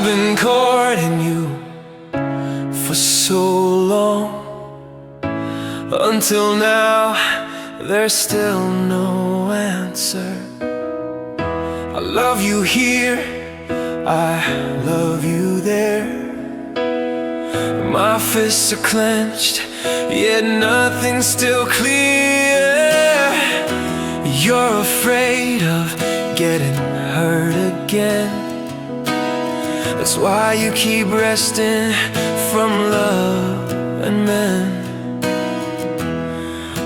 I've been courting you for so long. Until now, there's still no answer. I love you here, I love you there. My fists are clenched, yet nothing's still clear. You're afraid of getting hurt again. That's why you keep resting from love and men.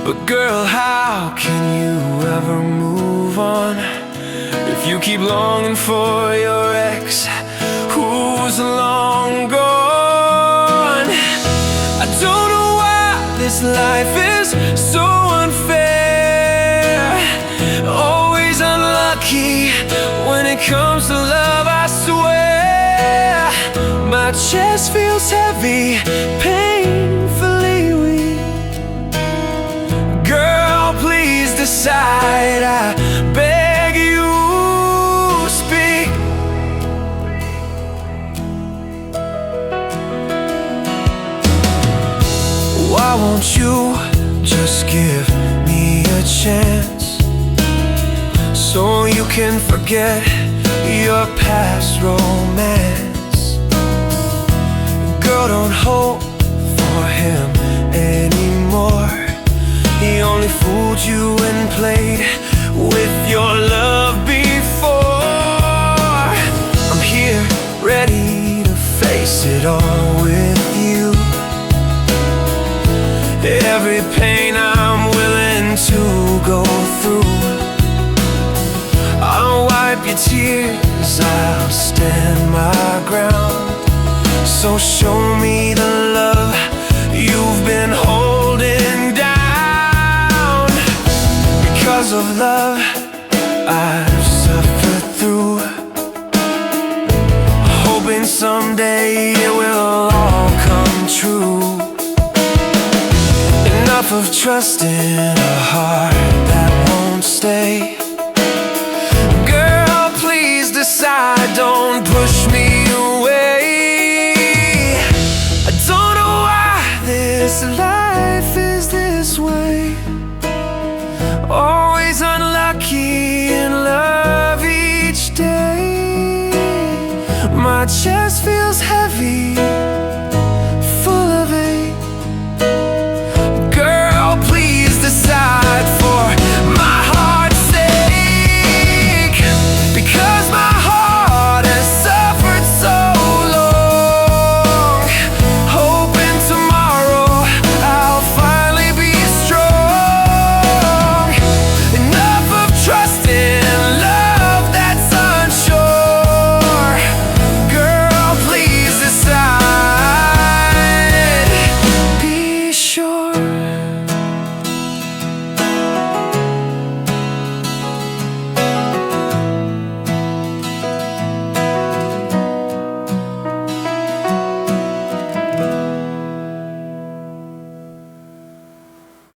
But girl, how can you ever move on if you keep longing for your ex who's long gone? I don't know why this life is so unfair. Always unlucky when it comes to love, I swear. My chest feels heavy, painfully weak. Girl, please decide, I beg you, speak. Why won't you just give me a chance, so you can forget your past romance? Girl, don't hope for him anymore. He only fooled you and played with your love before. I'm here, ready to face it all with you. Every pain I'm willing to go through. I'll wipe your tears, I'll stand my ground. So show me the love you've been holding down. Because of love I've suffered through, hoping someday it will all come true. Enough of trusting a heart that won't stay. Girl, please decide, don't push